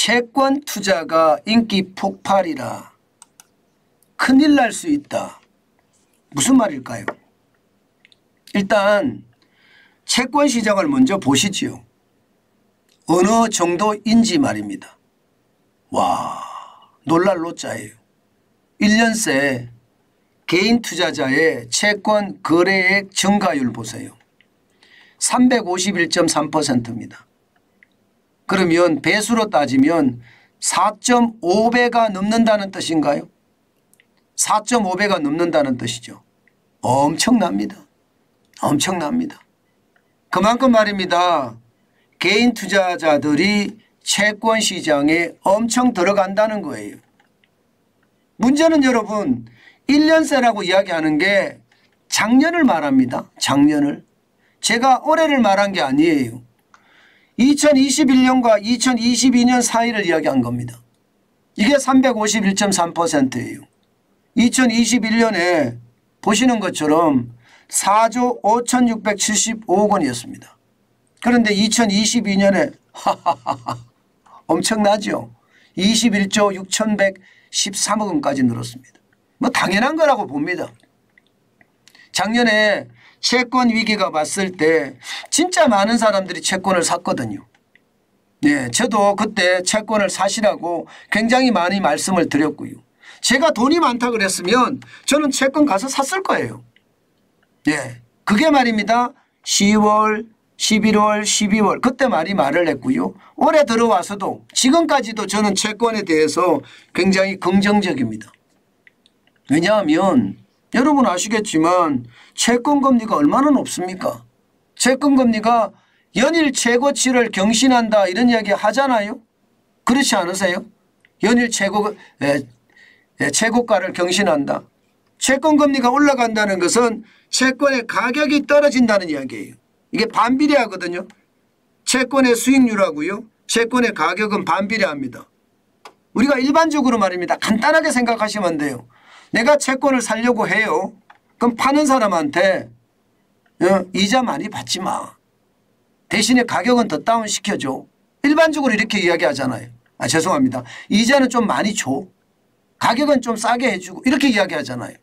채권 투자가 인기 폭발이라 큰일 날 수 있다. 무슨 말일까요? 일단 채권 시장을 먼저 보시지요. 어느 정도인지 말입니다. 와, 놀랄 노자예요. 1년 새 개인 투자자의 채권 거래액 증가율 보세요. 351.3%입니다. 그러면 배수로 따지면 4.5배가 넘는다는 뜻인가요? 4.5배가 넘는다는 뜻이죠. 엄청납니다. 엄청납니다. 그만큼 말입니다. 개인 투자자들이 채권 시장에 엄청 들어간다는 거예요. 문제는 여러분 1년새라고 이야기하는 게 작년을 말합니다. 작년을. 제가 올해를 말한 게 아니에요. 2021년과 2022년 사이를 이야기한 겁니다. 이게 351.3%예요. 2021년에 보시는 것처럼 4조 5,675억 원이었습니다. 그런데 2022년에 엄청나죠. 21조 6,113억 원까지 늘었습니다. 뭐 당연한 거라고 봅니다. 작년에 채권 위기가 왔을 때 진짜 많은 사람들이 채권을 샀거든요. 네, 저도 그때 채권을 사시라고 굉장히 많이 말씀을 드렸고요. 제가 돈이 많다 그랬으면 저는 채권 가서 샀을 거예요. 네, 그게 말입니다. 10월, 11월, 12월 그때 말을 했고요. 올해 들어와서도 지금까지도 저는 채권에 대해서 굉장히 긍정적입니다. 왜냐하면 여러분 아시겠지만 채권금리가 얼마나 높습니까? 채권금리가 연일 최고치를 경신한다 이런 이야기 하잖아요. 그렇지 않으세요? 연일 최고가를 경신한다. 채권금리가 올라간다는 것은 채권의 가격이 떨어진다는 이야기예요. 이게 반비례하거든요. 채권의 수익률하고요. 채권의 가격은 반비례합니다. 우리가 일반적으로 말입니다. 간단하게 생각하시면 돼요. 내가 채권을 사려고 해요. 그럼 파는 사람한테 이자 많이 받지 마. 대신에 가격은 더 다운시켜줘. 일반적으로 이렇게 이야기하잖아요. 죄송합니다. 이자는 좀 많이 줘. 가격은 좀 싸게 해주고 이렇게 이야기하잖아요.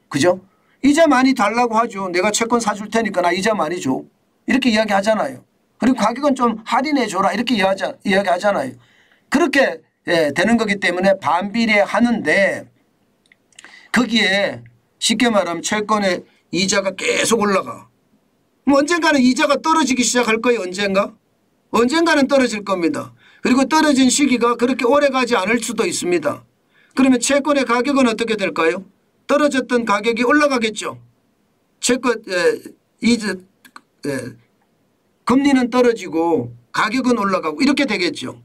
그죠? 이자 많이 달라고 하죠. 내가 채권 사줄 테니까 나 이자 많이 줘. 이렇게 이야기하잖아요. 그리고 가격은 좀 할인해 줘라 이렇게 이야기하잖아요. 그렇게 되는 거기 때문에 반비례하는데 거기에 쉽게 말하면 채권의 이자가 계속 올라가. 언젠가는 이자가 떨어지기 시작할 거예요. 언젠가는 떨어질 겁니다. 그리고 떨어진 시기가 그렇게 오래 가지 않을 수도 있습니다. 그러면 채권의 가격은 어떻게 될까요? 떨어졌던 가격이 올라가겠죠. 채권 금리는 떨어지고 가격은 올라가고 이렇게 되겠죠.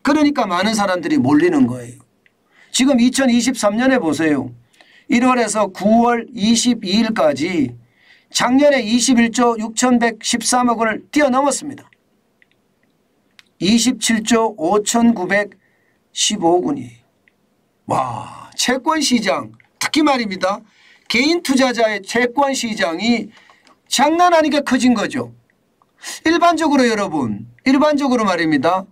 그러니까 많은 사람들이 몰리는 거예요. 지금 2023년에 보세요. 1월에서 9월 22일까지 작년에 21조 6,113억 원을 뛰어넘었습니다. 27조 5,915억 원이. 와, 채권시장 특히 말입니다. 개인 투자자의 채권시장이 장난 아니게 커진 거죠. 일반적으로 여러분, 일반적으로 말입니다.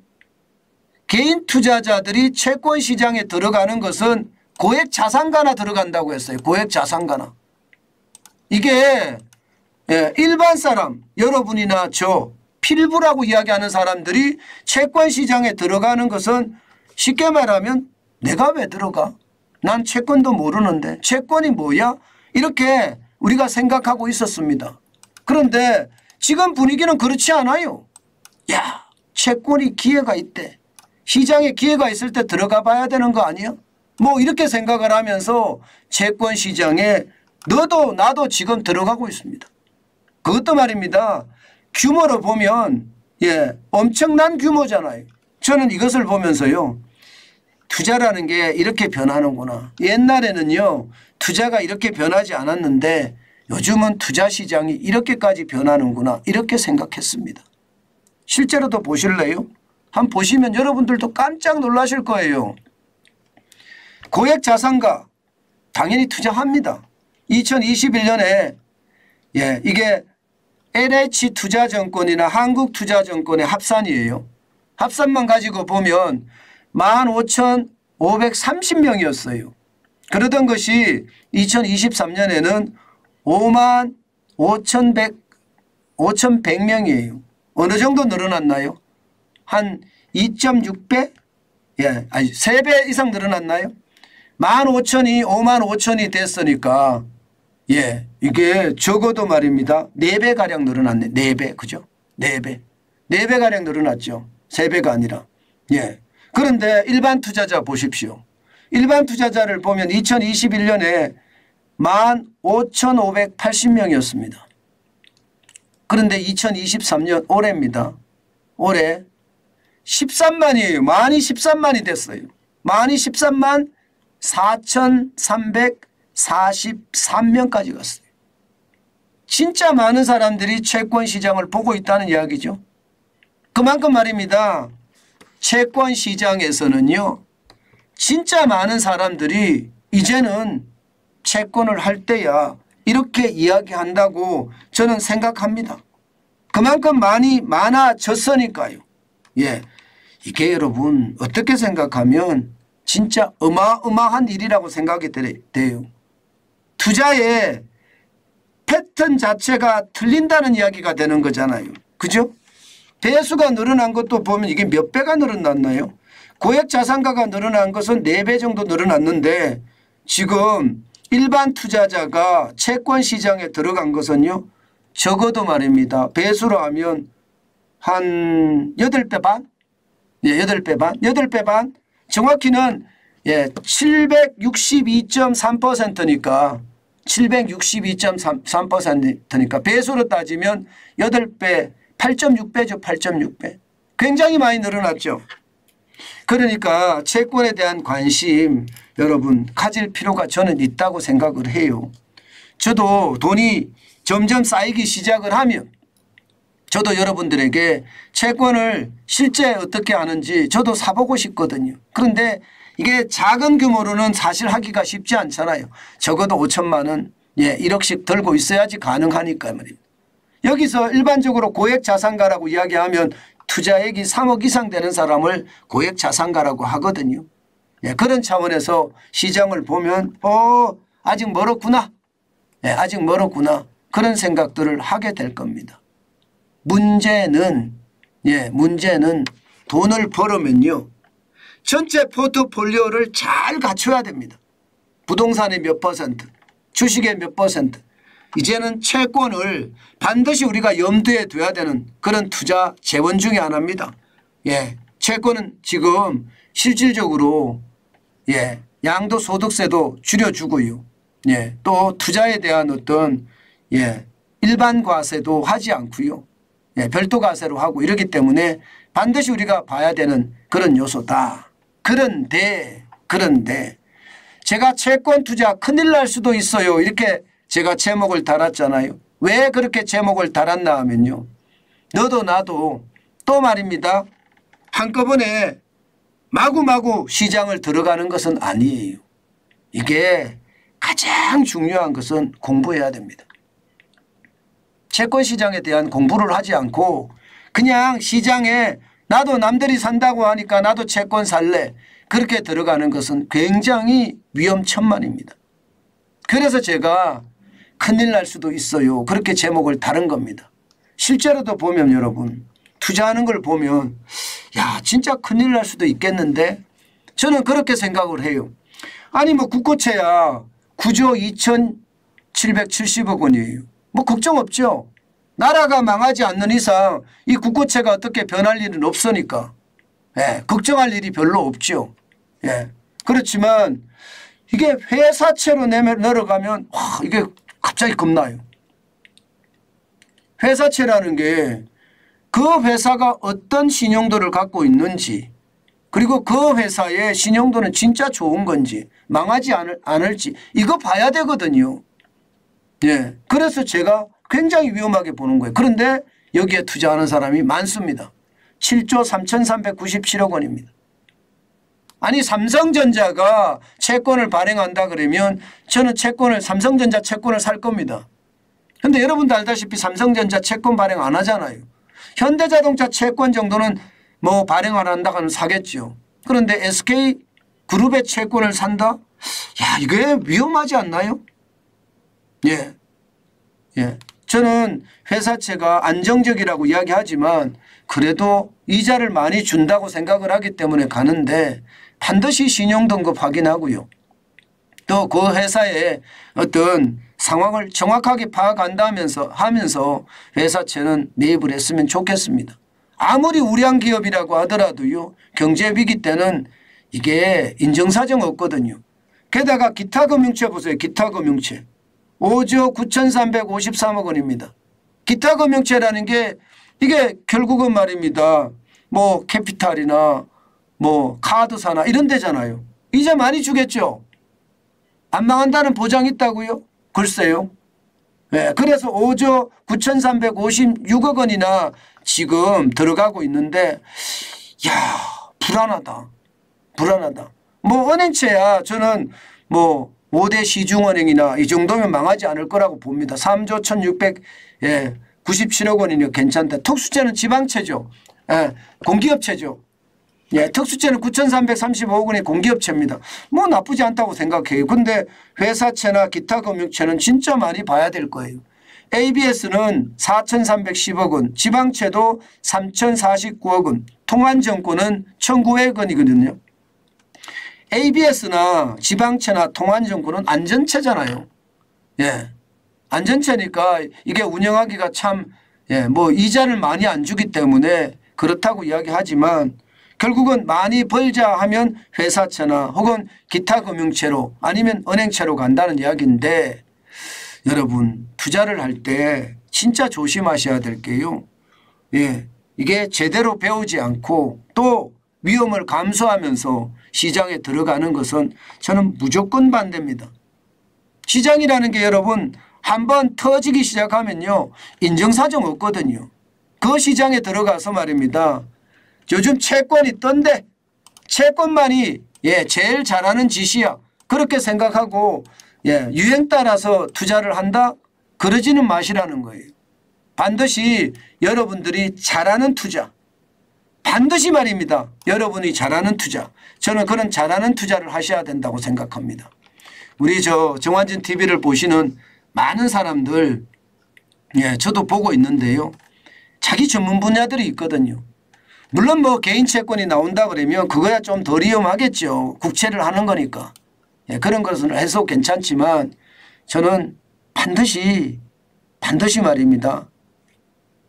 개인 투자자들이 채권시장에 들어가는 것은 고액 자산가나 들어간다고 했어요. 고액 자산가나. 이게 일반 사람 여러분이나 저 필부라고 이야기하는 사람들이 채권시장에 들어가는 것은 쉽게 말하면 내가 왜 들어가? 난 채권도 모르는데 채권이 뭐야? 이렇게 우리가 생각하고 있었습니다. 그런데 지금 분위기는 그렇지 않아요. 야, 채권이 기회가 있대. 시장에 기회가 있을 때 들어가 봐야 되는 거 아니야? 뭐 이렇게 생각을 하면서 채권 시장에 너도 나도 지금 들어가고 있습니다. 그것도 말입니다. 규모로 보면 엄청난 규모잖아요. 저는 이것을 보면서요. 투자라는 게 이렇게 변하는구나. 옛날에는요. 투자가 이렇게 변하지 않았는데 요즘은 투자 시장이 이렇게까지 변하는구나. 이렇게 생각했습니다. 실제로도 보실래요? 한번 보시면 여러분들도 깜짝 놀라실 거예요. 고액 자산가 당연히 투자합니다. 2021년에 이게 LH투자증권이나 한국투자증권의 합산이에요. 합산만 가지고 보면 15,530명이었어요. 그러던 것이 2023년에는 55,100명이에요. 어느 정도 늘어났나요? 한 2.6배? 예, 아니 3배 이상 늘어났나요? 15,000이 55,000이 됐으니까 예, 이게 적어도 말입니다. 4배가량 늘어났네. 4배. 그죠? 4배. 4배가량 늘어났죠. 3배가 아니라. 예. 그런데 일반 투자자 보십시오. 일반 투자자를 보면 2021년에 15,580명이었습니다. 그런데 2023년 올해입니다. 올해 13만이에요. 만이 13만이 됐어요. 만이 13만 4,343명까지 갔어요. 진짜 많은 사람들이 채권 시장을 보고 있다는 이야기죠. 그만큼 말입니다. 채권 시장에서는요. 진짜 많은 사람들이 이제는 채권을 할 때야 이렇게 이야기한다고 저는 생각합니다. 그만큼 많이 많아졌으니까요. 예, 이게 여러분 어떻게 생각하면 진짜 어마어마한 일이라고 생각이 돼요. 투자의 패턴 자체가 틀린다는 이야기가 되는 거잖아요. 그죠? 배수가 늘어난 것도 보면 이게 몇 배가 늘어났나요? 고액 자산가가 늘어난 것은 4배 정도 늘어났는데 지금 일반 투자자가 채권 시장에 들어간 것은요. 적어도 말입니다. 배수로 하면 한 8배 반? 예, 8배 반? 8배 반? 정확히는 예, 762.3%니까 762.3%니까 배수로 따지면 8배 8.6배죠. 8.6배. 굉장히 많이 늘어났죠. 그러니까 채권에 대한 관심 여러분 가질 필요가 저는 있다고 생각을 해요. 저도 돈이 점점 쌓이기 시작을 하면 저도 여러분들에게 채권을 실제 어떻게 하는지 저도 사보고 싶거든요. 그런데 이게 작은 규모로는 사실 하기가 쉽지 않잖아요. 적어도 5천만 원, 예, 1억씩 들고 있어야지 가능하니까 말입니다. 여기서 일반적으로 고액 자산가라고 이야기하면 투자액이 3억 이상 되는 사람을 고액 자산가라고 하거든요. 예, 그런 차원에서 시장을 보면 아직 멀었구나. 예, 아직 멀었구나. 그런 생각들을 하게 될 겁니다. 문제는 돈을 벌으면요. 전체 포트폴리오를 잘 갖춰야 됩니다. 부동산의 몇 퍼센트, 주식의 몇 퍼센트. 이제는 채권을 반드시 우리가 염두에 둬야 되는 그런 투자 재원 중에 하나입니다. 예, 채권은 지금 실질적으로 예, 양도소득세도 줄여주고요. 예, 또 투자에 대한 어떤 예, 일반 과세도 하지 않고요. 예, 별도 과세로 하고 이러기 때문에 반드시 우리가 봐야 되는 그런 요소다. 그런데 제가 채권 투자 큰일 날 수도 있어요. 이렇게 제가 제목을 달았잖아요. 왜 그렇게 제목을 달았나 하면요. 너도 나도 또 말입니다. 한꺼번에 마구마구 시장을 들어가는 것은 아니에요. 이게 가장 중요한 것은 공부해야 됩니다. 채권 시장에 대한 공부를 하지 않고 그냥 시장에 나도 남들이 산다고 하니까 나도 채권 살래. 그렇게 들어가는 것은 굉장히 위험천만입니다. 그래서 제가 큰일 날 수도 있어요. 그렇게 제목을 다른 겁니다. 실제로도 보면 여러분 투자하는 걸 보면 야 진짜 큰일 날 수도 있겠는데 저는 그렇게 생각을 해요. 아니 뭐 국고채야 9조 2,770억 원이에요. 뭐 걱정 없죠. 나라가 망하지 않는 이상 이 국고채가 어떻게 변할 일은 없으니까 예, 걱정할 일이 별로 없죠. 예, 그렇지만 이게 회사채로 내려가면 와, 이게 갑자기 겁나요. 회사채라는 게 그 회사가 어떤 신용도를 갖고 있는지 그리고 그 회사의 신용도는 진짜 좋은 건지 망하지 않을지 이거 봐야 되거든요. 예, 그래서 제가 굉장히 위험하게 보는 거예요. 그런데 여기에 투자하는 사람이 많습니다. 7조 3,397억 원입니다. 아니 삼성전자가 채권을 발행한다 그러면 저는 삼성전자 채권을 살 겁니다. 그런데 여러분도 알다시피 삼성전자 채권 발행 안 하잖아요. 현대자동차 채권 정도는 뭐 발행 안 한다고 하면 사겠죠. 그런데 SK그룹의 채권을 산다? 야, 이게 위험하지 않나요? 예. 예. 저는 회사채가 안정적이라고 이야기하지만 그래도 이자를 많이 준다고 생각을 하기 때문에 가는데 반드시 신용등급 확인하고요. 또 그 회사의 어떤 상황을 정확하게 파악한다면서 하면서 회사채는 매입을 했으면 좋겠습니다. 아무리 우량 기업이라고 하더라도요. 경제 위기 때는 이게 인정사정 없거든요. 게다가 기타금융채 보세요. 기타금융채. 5조 9,353억 원입니다. 기타금융채라는 게 이게 결국은 말입니다. 뭐 캐피탈이나 뭐 카드사나 이런 데잖아요. 이자 많이 주겠죠. 안 망한다는 보장이 있다고요? 글쎄요. 네, 그래서 5조 9,356억 원이나 지금 들어가고 있는데 야 불안하다. 불안하다. 뭐 은행채야 저는 뭐 5대 시중은행이나 이 정도면 망하지 않을 거라고 봅니다. 3조 1,697억 원이니까 괜찮다. 특수채는 지방채죠. 예, 공기업채죠. 예, 특수채는 9,335억 원의 공기업채입니다. 뭐 나쁘지 않다고 생각해요. 그런데 회사채나 기타 금융채는 진짜 많이 봐야 될 거예요. ABS는 4,310억 원, 지방채도 3,049억 원, 통한증권은 1,900억 원이거든요. ABS나 지방채나 통한증권은 안전채잖아요. 예, 안전채니까 이게 운영하기가 참 뭐 이자를 많이 안 주기 때문에 그렇다고 이야기하지만 결국은 많이 벌자 하면 회사채나 혹은 기타 금융채로 아니면 은행채로 간다는 이야기인데 여러분 투자를 할 때 진짜 조심하셔야 될 게요. 예, 이게 제대로 배우지 않고 또 위험을 감수하면서 시장에 들어가는 것은 저는 무조건 반대입니다. 시장이라는 게 여러분 한번 터지기 시작하면요. 인정사정 없거든요. 그 시장에 들어가서 말입니다. 요즘 채권이 떤데 채권만이 제일 잘하는 짓이야. 그렇게 생각하고 유행 따라서 투자를 한다? 그러지는 마시라는 거예요. 반드시 여러분들이 잘하는 투자. 반드시 말입니다. 여러분이 잘하는 투자. 저는 그런 잘하는 투자를 하셔야 된다고 생각합니다. 우리 정환진 TV를 보시는 많은 사람들 저도 보고 있는데요. 자기 전문 분야들이 있거든요. 물론 뭐 개인 채권이 나온다 그러면 그거야 좀 덜 위험하겠죠. 국채를 하는 거니까. 그런 것은 해서 괜찮지만 저는 반드시 말입니다.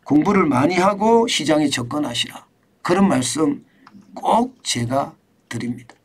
공부를 많이 하고 시장에 접근하시라. 그런 말씀 꼭 제가 드립니다.